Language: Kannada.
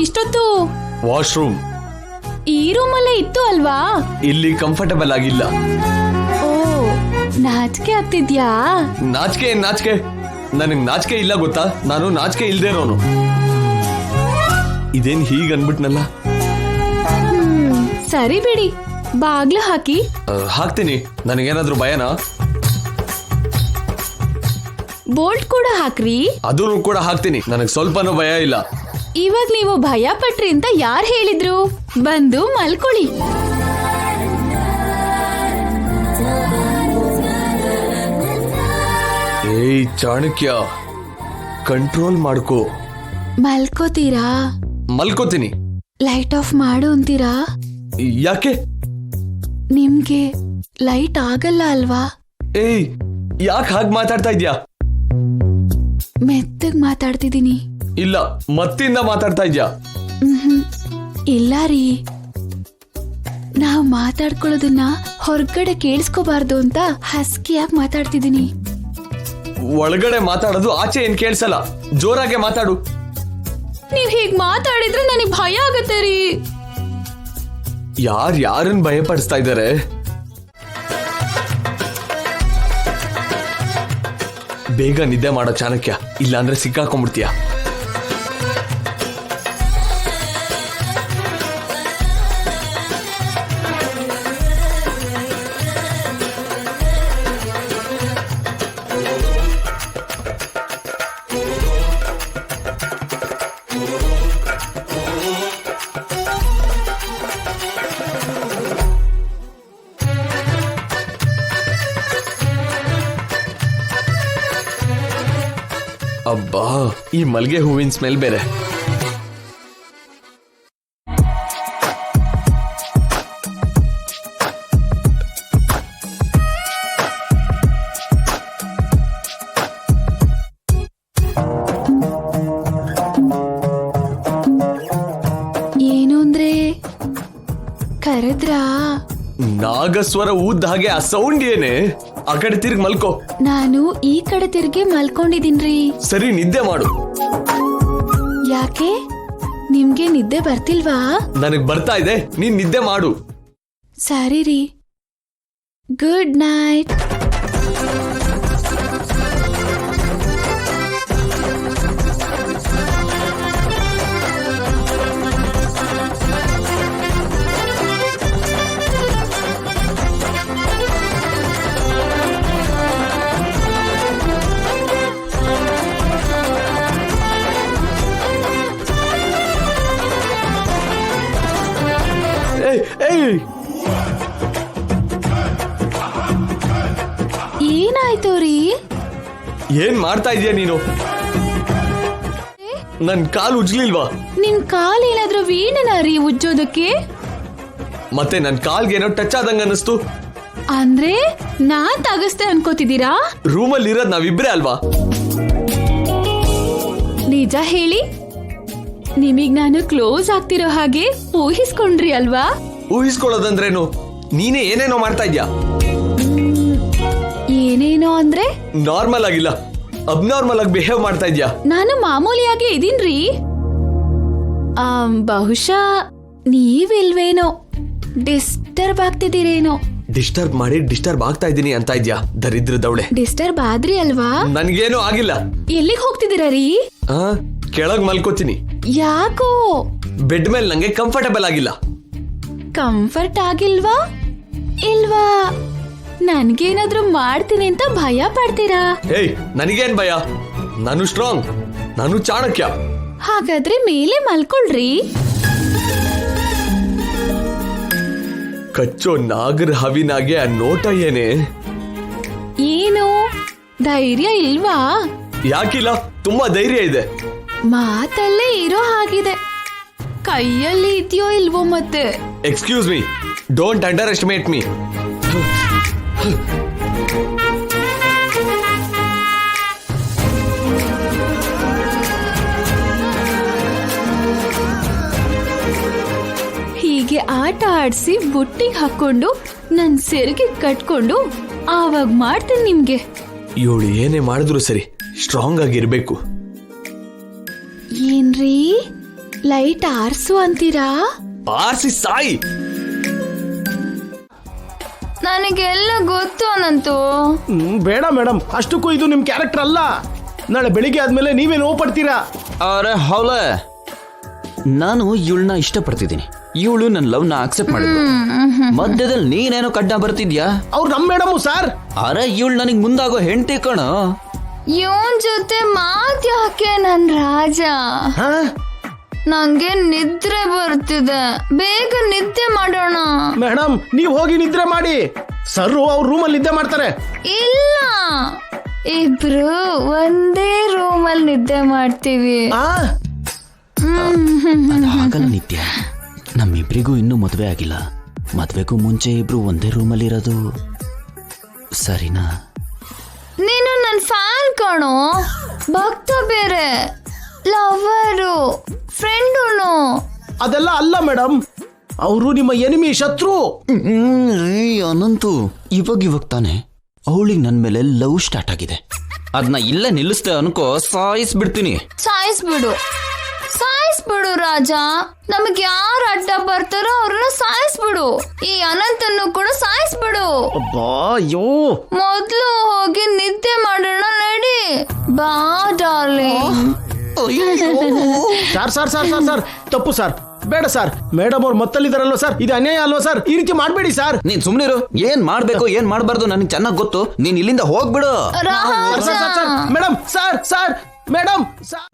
ಇಷ್ಟೊತ್ತು? ವಾಶ್ರೂಮ್ ಈ ರೂಮಲ್ಲೇ ಇತ್ತು ಅಲ್ವಾ? ಇಲ್ಲಿ ಕಂಫರ್ಟಬಲ್ ಆಗಿಲ್ಲ. ಓ, ನಾಚಿಕೆ ಆಗ್ತಿದ್ಯಾ? ನಾಚಿಕೆ ನನಗ್ ನಾಚಿಕೆ ಇಲ್ಲ ಗೊತ್ತಾ? ನಾನು ನಾಚಿಕೆ ಇಲ್ದೇ ಇರೋನು. ಇದೇನ್ ಹೀಗ್ ಅನ್ಬಿಟ್ನಲ್ಲ. ಸರಿ ಬಿಡಿ, ಬಾಗ್ಲು ಹಾಕಿ. ಹಾಕ್ತೀನಿ. ನನಗೇನಾದ್ರೂ ಭಯನಾ? ಬೋಲ್ಟ್ ಕೂಡ ಹಾಕ್ರಿ. ಅದನ್ನು ಕೂಡ ಹಾಕ್ತೀನಿ. ನನಗ್ ಸ್ವಲ್ಪನೂ ಭಯ ಇಲ್ಲ. ಇವಾಗ ನೀವು ಭಯ ಪಟ್ರಿ ಅಂತ ಯಾರು ಹೇಳಿದ್ರು? ಬಂದು ಮಲ್ಕೊಳ್ಳಿ. ಏಯ್ ಚಾಣಕ್ಯ, ಕಂಟ್ರೋಲ್ ಮಾಡ್ಕೋ. ಮಲ್ಕೋತೀರಾ? ಮಲ್ಕೋತೀನಿ. ಲೈಟ್ ಆಫ್ ಮಾಡು ಅಂತೀರಾ? ಯಾಕೆ? ನಿಮ್ಗೆ ಲೈಟ್ ಆಗಲ್ಲ ಅಲ್ವಾ? ಏಯ್, ಯಾಕೆ ಹಾಗೆ ಮಾತಾಡ್ತಾ ಇದ್ಯಾ? ಮೆತ್ತಗ್ ಮಾತಾಡ್ತಿದ್ದೀನಿ. ಇಲ್ಲ, ಮತ್ತಿಂದ ಮಾತಾಡ್ತಾ ಇದ್ಯಾ? ಇಲ್ಲ ರೀ, ನಾವು ಮಾತಾಡ್ಕೊಳ್ಳೋದನ್ನ ಹೊರಗಡೆ ಕೇಳಿಸ್ಕೋಬಾರ್ದು ಅಂತ ಹಸ್ಕಿಯಾಗಿ ಮಾತಾಡ್ತಿದ್ದೀನಿ. ಒಳಗಡೆ ಮಾತಾಡೋದು ಆಚೆ ಏನ್ ಕೇಳಿಸಲ್ಲ. ಜೋರಾಗೆ ಮಾತಾಡು. ನೀವ್ ಹೀಗ್ ಮಾತಾಡಿದ್ರೆ ನನಗೆ ಭಯ ಆಗತ್ತೆ ರೀ. ಯಾರನ್ನ ಭಯ ಪಡಿಸ್ತಾ ಇದ್ದಾರೆ? ಬೇಗ ನಿದ್ದೆ ಮಾಡೋ ಚಾಣಕ್ಯ, ಇಲ್ಲಾಂದ್ರೆ ಸಿಕ್ಕಾಕೊಂಡ್ಬಿಡ್ತೀಯ. ಅಬ್ಬಾ, ಈ ಮಲ್ಗೆ ಹೂವಿನ ಸ್ಮೆಲ್ ಬೇರೆ. ಏನು ಅಂದ್ರೆ ಕರೆದ್ರಾ? ನಾಗಸ್ವರ ಊದ್ದ ಹಾಗೆ ಆ ಸೌಂಡ್ ಏನೇ? ಆ ಕಡೆ ತಿರ್ಗಿ ಮಲ್ಕೋ. ನಾನು ಈ ಕಡೆ ತಿರ್ಗಿ ಮಲ್ಕೊಂಡಿದ್ದೀನ್ರಿ. ಸರಿ, ನಿದ್ದೆ ಮಾಡು. ಯಾಕೆ, ನಿಮ್ಗೆ ನಿದ್ದೆ ಬರ್ತಿಲ್ವಾ? ನನಗ್ ಬರ್ತಾ ಇದೆ, ನೀನ್ ನಿದ್ದೆ ಮಾಡು. ಸರಿ ರೀ, ಗುಡ್ ನೈಟ್. ಏನಾಯ್ತು ರೀ? ಏನ್ ಮಾಡ್ತಾ ಇದೀಯ ನೀನು? ನನ್ ಕಾಲು ಉಜ್ಲಿಲ್ವಾ? ನಿನ್ ಕಾಲ್ ಏನಾದ್ರೂ ವೀಣನ ರೀ ಉಜ್ಜೋದಕ್ಕೆ? ಮತ್ತೆ ನನ್ ಕಾಲ್ಗೇನೋ ಟಚ್ ಆದಂಗ ಅನ್ನಿಸ್ತು. ಅಂದ್ರೆ ನಾನ್ ತಗಸ್ತೆ ಅನ್ಕೋತಿದ್ದೀರಾ? ರೂಮಲ್ಲಿ ಇರೋದ್ ನಾವಿಬ್ರೇ ಅಲ್ವಾ? ನಿಜ ಹೇಳಿ, ನಿಮಗ್ ನಾನು ಕ್ಲೋಸ್ ಆಗ್ತಿರೋ ಹಾಗೆ ಊಹಿಸ್ಕೊಂಡ್ರಿ ಅಲ್ವಾ? ಊಹಿಸ್ಕೊಳ್ಳೋದಂದ್ರೇನು? ನೀನೇ ಏನೇನೋ ಮಾಡ್ತಾ ಇದ್ಯಾ. ಏನೇನೋ ಅಂದ್ರೆ? ನಾರ್ಮಲ್ ಆಗಿಲ್ಲ, ಅಬ್ನಾರ್ಮಲ್ ಆಗಿ ಬಿಹೇವ್ ಮಾಡ್ತಾ ಇದ್ಯಾ. ನಾನು ಮಾಮೂಲಿಯಾಗಿ ಇದೀನ್ರಿ. ಬಹುಶಃ ನೀವಿಲ್ವೇನೋ, ಡಿಸ್ಟರ್ಬ್ ಆಗ್ತಿದ್ದೀರೇನೋ. ಡಿಸ್ಟರ್ಬ್ ಮಾಡಿ ಡಿಸ್ಟರ್ಬ್ ಆಗ್ತಾ ಇದೀನಿ ಅಂತ ಇದ್ಯಾ, ದರಿದ್ರದವಳೆ. ಡಿಸ್ಟರ್ಬ್ ಆದ್ರಿ ಅಲ್ವಾ? ನನ್ಗೇನು ಆಗಿಲ್ಲ. ಎಲ್ಲಿಗೆ ಹೋಗ್ತಿದ್ದೀರಾ ರೀ? ಕೆಳಗ್ ಮಲ್ಕೋತೀನಿ. ಯಾಕೋ? ಬೆಡ್ ಮೇಲೆ ನಂಗೆ ಕಂಫರ್ಟಬಲ್ ಆಗಿಲ್ಲ. ಕಂಫರ್ಟ್ ಆಗಿಲ್ವಾ? ಇಲ್ವಾ ನನ್ಗೇನಾದ್ರೂ ಮಾಡ್ತೀನಿ ಅಂತ ಭಯ ಪಡ್ತೀರಾ? ಏಯ್, ನನಗೇನ್ ಭಯ? ನಾನು ಸ್ಟ್ರಾಂಗ್, ನಾನು ಚಾಣಕ್ಯ. ಹಾಗಾದ್ರೆ ಮೇಲೆ ಮಲ್ಕೊಳ್ರಿ. ಕಚ್ಚೋ ನಾಗರ ಹವಿನಾಗೆ ಆ ನೋಟ ಏನೇ? ಏನು ಧೈರ್ಯ ಇಲ್ವಾ? ಯಾಕಿಲ್ಲ, ತುಂಬಾ ಧೈರ್ಯ ಇದೆ. ಮಾತಲ್ಲೇ ಇರೋ ಹಾಗಿದೆ, ಕೈಯಲ್ಲಿ ಇದೆಯೋ ಇಲ್ವೋ ಮತ್ತೆ? Excuse me, don't under estimate me. ಹೀಗೆ ಆಟ ಆಡಿಸಿ ಬುಟ್ಟಿಗೆ ಹಾಕೊಂಡು ನನ್ ಸೆರಗಿ ಕಟ್ಕೊಂಡು ಆವಾಗ ಮಾಡ್ತೀನಿ ನಿಮ್ಗೆ. ಇವಳು ಏನೇ ಮಾಡಿದ್ರು ಸರಿ, ಸ್ಟ್ರಾಂಗ್ ಆಗಿರ್ಬೇಕು. ಏನ್ರೀ? ಲೈಟ್ ಆರ್ಸು ಅಂತೀರಾ? ಬಾರ್ಸಿ ಸಾಯಿ. ನನಗೆಲ್ಲ ಗೊತ್ತು ಅನಂತು. ಬೇಡ ಮೇಡಮ್, ಅಷ್ಟಕ್ಕೂ ಇದು ನಿಮ್ ಕ್ಯಾರೆಕ್ಟರ್ ಅಲ್ಲ. ನಾಳೆ ಬೆಳಿಗ್ಗೆ ಆದ್ಮೇಲೆ ನೀವೇ ನೋವು ಪಡ್ತೀರಾ. ಅರೆ ಹೌಲೆ, ನಾನು ಇವಳನ್ನ ಇಷ್ಟಪಡ್ತಿದ್ದೀನಿ. ಇವಳು ನನ್ನ ಲವ್ ನ ಅಕ್ಸೆಪ್ಟ್ ಮಾಡಿದ್ಲು. ಮಧ್ಯದಲ್ಲಿ ನೀನೇನೋ ಕಡ್ಡ ಬರ್ತಿದ್ಯಾ? ಅವ್ರು ನಮ್ ಮೇಡಮ್ ಸರ್. ಅರೆ ಇವಳು ನನಗ್ ಮುಂದಾಗೋ ಹೆಂಡತಿ ಕಣೋ. ಇವನ್ ಜೊತೆ ಮಾತ್ ಯಾಕೆ ನನ್ ರಾಜ? ನಂಗೆ ನಿದ್ರೆ ಬರ್ತಿದೆ, ಬೇಗ ನಿದ್ದೆ ಮಾಡೋಣ. ಮೇಡಮ್ ನೀವ್ ಹೋಗಿ ನಿದ್ರೆ ಮಾಡಿ, ಸರ್ ಅವ್ರ ರೂಮಲ್ಲಿ ನಿದ್ದೆ ಮಾಡ್ತಾರೆ. ಇಲ್ಲ, ಇಬ್ರು ಒಂದೇ ರೂಮಲ್ಲಿ ನಿದ್ದೆ ಮಾಡ್ತೀವಿ. ಹಾಗಲ್ಲ ನಿತ್ಯ, ನಮ್ಮಿಬ್ರಿಗೂ ಇನ್ನೂ ಮದ್ವೆ ಆಗಿಲ್ಲ. ಮದ್ವೆಗೂ ಮುಂಚೆ ಇಬ್ರು ಒಂದೇ ರೂಮಲ್ಲಿ ಇರೋದು ಸರಿನಾ? ನೀನು ನನ್ ಫ್ಯಾನ್ ಕಾಣೋ, ಭಕ್ತ ಬೇರೆ, ಲವರು, ಫ್ರೆಂಡುನು. ಅದೆಲ್ಲ ಅಲ್ಲ ಮೇಡಮ್, ಅವರು ನಿಮ್ಮ ಎನಿಮಿ, ಶತ್ರು. ಅನಂತು, ಇವಾಗ ತಾನೆ ಅವಳಿಗೆ ನನ್ ಮೇಲೆ ಲವ್ ಸ್ಟಾರ್ಟ್ ಆಗಿದೆ. ಅದನ್ನ ಇಲ್ಲೇ ನಿಲ್ಲಿಸ್ದೆ ಅನ್ಕೋ, ಸಾಯಿಸ್ಬಿಡ್ತೀನಿ. ಸಾಯಿಸ್ಬಿಡು, ಸಾಯಿಸ್ಬಿಡು ರಾಜ. ನಮಗ್ ಯಾರು ಅಡ್ಡ ಬರ್ತಾರೋ ಅವ್ರನ್ನ ಸಾಯಿಸ್ಬಿಡು. ಈ ಅನಂತನ್ನು ಕೂಡ ಸಾಯಿಸ್ಬಿಡು. ಅಯ್ಯೋ, ಮೊದ್ಲು ಹೋಗಿ ನಿದ್ದೆ ಮಾಡೋಣ, ನಡಿ. ಬಾ darling. Sir sir sir sir sir ತಪ್ಪು ಸರ್, ಬೇಡ ಸರ್. ಮೇಡಮ್ ಅವ್ರು ಮತ್ತಲ್ಲಿದಾರಲ್ವ ಸರ್, ಇದು ಅನ್ಯಾಯ ಅಲ್ವಾ ಸರ್? ಈ ರೀತಿ ಮಾಡ್ಬೇಡಿ ಸರ್. ನೀನ್ ಸುಮ್ನಿರು. ಏನ್ ಮಾಡ್ಬೇಕು ಏನ್ ಮಾಡ್ಬಾರ್ದು ನನಗೆ ಚೆನ್ನಾಗ್ ಗೊತ್ತು. ನೀನ್ ಇಲ್ಲಿಂದ ಹೋಗ್ಬಿಡು. ರಾಜ. Madam sir, sir madam sir.